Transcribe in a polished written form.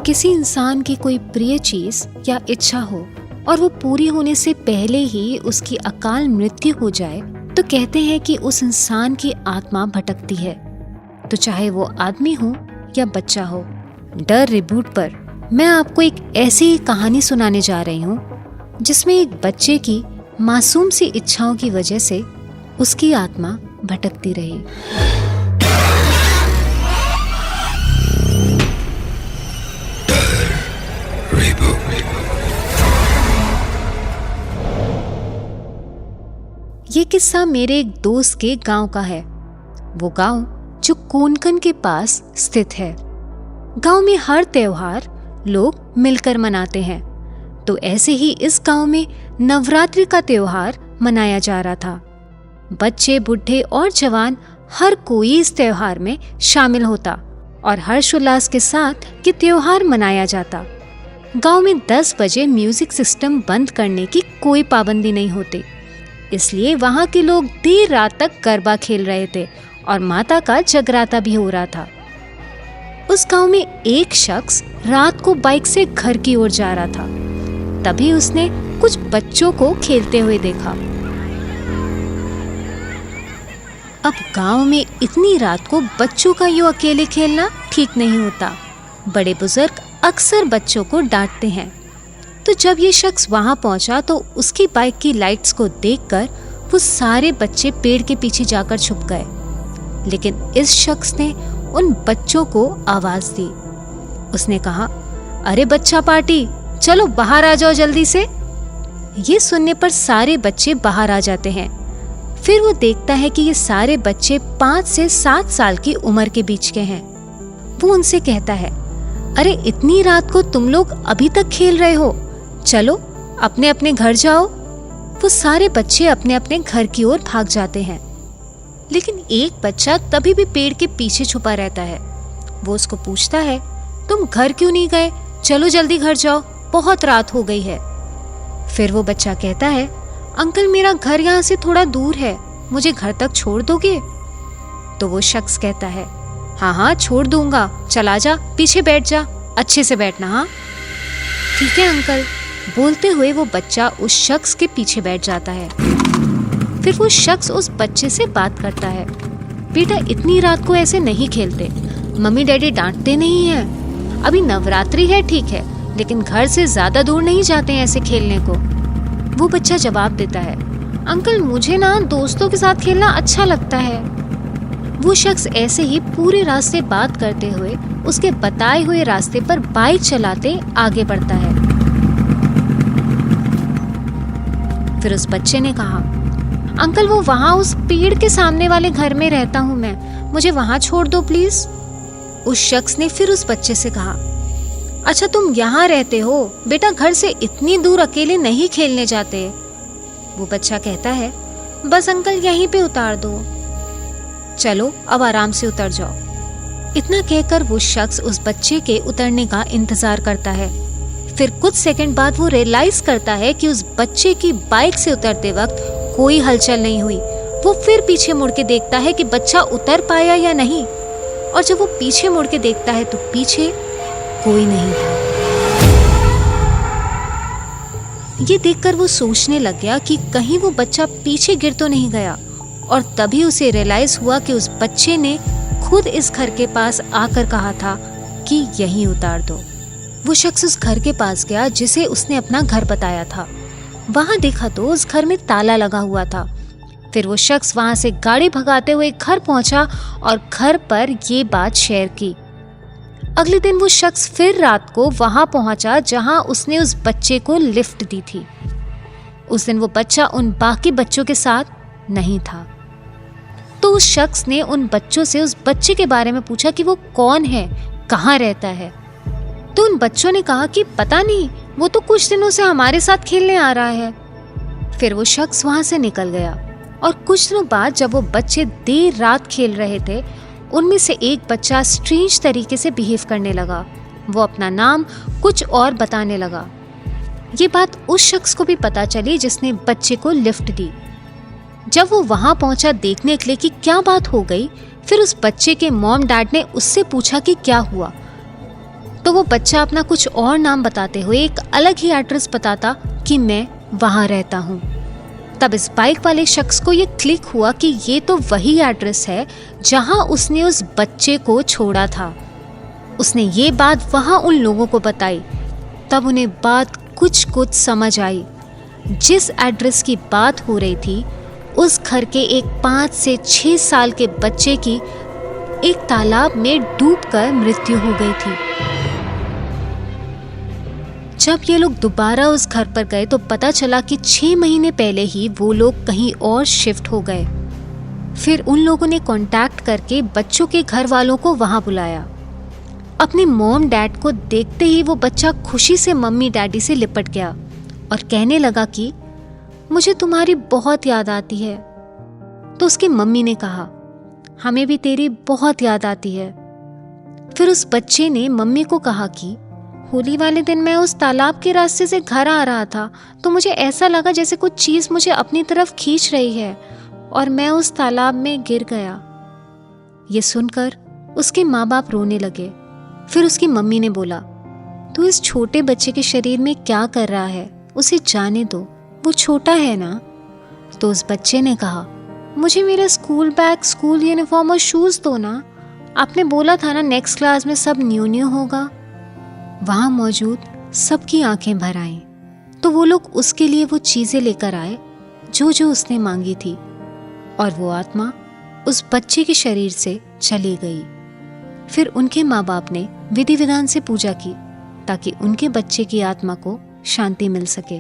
किसी इंसान की कोई प्रिय चीज या इच्छा हो और वो पूरी होने से पहले ही उसकी अकाल मृत्यु हो जाए तो कहते हैं कि उस इंसान की आत्मा भटकती है। तो चाहे वो आदमी हो या बच्चा हो। डर रिबूट पर मैं आपको एक ऐसी कहानी सुनाने जा रही हूँ जिसमें एक बच्चे की मासूम सी इच्छाओं की वजह से उसकी आत्मा भटकती रही। ये किस्सा मेरे एक दोस्त के गांव का है। वो गांव जो कोंकण के पास स्थित है। गांव में हर त्योहार लोग मिलकर मनाते हैं। तो ऐसे ही इस गांव में नवरात्रि का त्योहार मनाया जा रहा था। बच्चे, बूढ़े और जवान हर कोई इस त्योहार में शामिल होता और हर्षोल्लास के साथ ये त्योहार मनाया जाता। गांव में 10 बजे म्यूजिक सिस्टम बंद करने की कोई पाबंदी नहीं होती, इसलिए वहां के लोग देर रात तक गरबा खेल रहे थे और माता का जगराता भी हो रहा था। उस गांव में एक शख्स रात को बाइक से घर की ओर जा रहा था। तभी उसने कुछ बच्चों को खेलते हुए देखा। अब गांव में इतनी रात को बच्चों का यूं अकेले खेलना ठीक नहीं होता। बड़े बुजुर्ग अक्सर बच्चों को डांटते हैं। तो जब ये शख्स वहां पहुंचा तो उसकी बाइक की लाइट्स को देखकर वो सारे बच्चे पेड़ के पीछे जाकर छुप गए। लेकिन इस शख्स ने उन बच्चों को आवाज दी। उसने कहा, अरे बच्चा पार्टी, चलो बाहर आ जाओ जल्दी से। ये सुनने पर सारे बच्चे बाहर आ जाते हैं। फिर वो देखता है कि ये सारे बच्चे 5 से 7 साल की उम्र के बीच के हैं। वो उनसे कहता है, अरे इतनी रात को तुम लोग अभी तक खेल रहे हो, चलो अपने अपने घर जाओ। वो सारे बच्चे अपने अपने घर की ओर भाग जाते हैं। लेकिन एक बच्चा तभी भी पेड़ के पीछे छुपा रहता है। वो उसको पूछता है, तुम घर क्यों नहीं गए? चलो जल्दी घर जाओ, बहुत रात हो गई है। फिर वो बच्चा कहता है, अंकल मेरा घर यहाँ से थोड़ा दूर है, मुझे घर तक छोड़ दोगे? तो वो शख्स कहता है, हाँ हाँ छोड़ दूंगा, चला जा, पीछे बैठ जा, अच्छे से बैठना। हाँ ठीक है अंकल। बोलते हुए वो बच्चा उस शख्स के पीछे बैठ जाता है। फिर वो शख्स उस बच्चे से बात करता है, बेटा इतनी रात को ऐसे नहीं खेलते, मम्मी डैडी डांटते नहीं हैं। अभी नवरात्रि है ठीक है, लेकिन घर से ज्यादा दूर नहीं जाते हैं ऐसे खेलने को। वो बच्चा जवाब देता है, अंकल मुझे ना दोस्तों के साथ खेलना अच्छा लगता है। वो शख्स ऐसे ही पूरे रास्ते बात करते हुए उसके बताए हुए रास्ते पर बाइक चलाते आगे बढ़ता है। फिर उस बच्चे ने कहा, अंकल वो वहां उस पेड़ के सामने वाले घर में रहता हूँ मैं, मुझे वहां छोड़ दो प्लीज। उस शख्स ने फिर उस बच्चे से कहा, अच्छा तुम यहाँ रहते हो, बेटा घर से इतनी दूर अकेले नहीं खेलने जाते। वो बच्चा कहता है, बस अंकल यहीं पे उतार दो, चलो अब आराम से उतर जाओ। इतना कहकर वो शख्स उस बच्चे के उतरने का इंतजार करता है। फिर कुछ सेकंड बाद वो रियलाइज करता है कि उस बच्चे की बाइक से उतरते वक्त कोई हलचल नहीं हुई। वो फिर पीछे मुड़ के देखता है कि बच्चा उतर पाया या नहीं, और जब वो पीछे मुड़ के देखता है तो पीछे कोई नहीं था। ये देखकर वो सोचने लग गया कि कहीं वो बच्चा पीछे गिर तो नहीं गया, और तभी उसे रियलाइज हुआ कि उस बच्चे ने खुद इस घर के पास आकर कहा था कि यहीं उतार दो। वो शख्स उस घर के पास गया जिसे उसने अपना घर बताया था। वहां देखा तो उस घर में ताला लगा हुआ था। फिर वो शख्स वहां से गाड़ी भगाते हुए घर पहुंचा और घर पर ये बात शेयर की। अगले दिन वो शख्स फिर रात को वहां पहुंचा जहां उसने उस बच्चे को लिफ्ट दी थी। उस दिन वो बच्चा उन बाकी बच्चों के साथ नहीं था। तो उस शख्स ने उन बच्चों से उस बच्चे के बारे में पूछा कि वो कौन है, कहाँ रहता है। तो उन बच्चों ने कहा कि पता नहीं, वो तो कुछ दिनों से हमारे साथ खेलने आ रहा है। फिर वो शख्स वहां से निकल गया और कुछ दिनों बाद जब वो बच्चे देर रात खेल रहे थे, उनमें से एक बच्चा स्ट्रेंज तरीके से बिहेव करने लगा। वो अपना नाम कुछ और बताने लगा। ये बात उस शख्स को भी पता चली जिसने बच्चे को लिफ्ट दी। जब वो वहां पहुंचा देखने के लिए कि क्या बात हो गई, फिर उस बच्चे के मॉम डैड ने उससे पूछा कि क्या हुआ। तो वो बच्चा अपना कुछ और नाम बताते हुए एक अलग ही एड्रेस बताता कि मैं वहां रहता हूँ। तब इस बाइक वाले शख्स को ये क्लिक हुआ कि ये तो वही एड्रेस है जहां उसने उस बच्चे को छोड़ा था। उसने ये बात वहां उन लोगों को बताई। तब उन्हें बात कुछ समझ आई। जिस एड्रेस की बात हो रही थी, उस घर के एक 5 से 6 साल के बच्चे की एक तालाब में डूबकर मृत्यु हो गई थी। जब ये लोग दोबारा उस घर पर गए तो पता चला कि 6 महीने पहले ही वो लोग कहीं और शिफ्ट हो गए। फिर उन लोगों ने कांटेक्ट करके बच्चों के घर वालों को वहां बुलाया। अपने मॉम डैड को देखते ही वो बच्चा खुशी से मम्मी डैडी से लिपट गया और कहने लगा कि मुझे तुम्हारी बहुत याद आती है। तो उसकी मम्मी ने कहा, हमें भी तेरी बहुत याद आती है। फिर उस बच्चे ने मम्मी को कहा कि होली वाले दिन मैं उस तालाब के रास्ते से घर आ रहा था तो मुझे ऐसा लगा जैसे कुछ चीज मुझे अपनी तरफ खींच रही है और मैं उस तालाब में गिर गया। ये सुनकर उसके माँ बाप रोने लगे। फिर उसकी मम्मी ने बोला, तू इस छोटे बच्चे के शरीर में क्या कर रहा है, उसे जाने दो, वो छोटा है ना। तो उस बच्चे ने कहा, मुझे मेरा स्कूल बैग, स्कूल यूनिफॉर्म और शूज दो ना, आपने बोला था ना नेक्स्ट क्लास में सब न्यू होगा। वहां मौजूद सबकी आंखें भर आईं। तो वो लोग उसके लिए वो चीजें लेकर आए जो उसने मांगी थी और वो आत्मा उस बच्चे के शरीर से चली गई। फिर उनके माँ बाप ने विधि विधान से पूजा की ताकि उनके बच्चे की आत्मा को शांति मिल सके।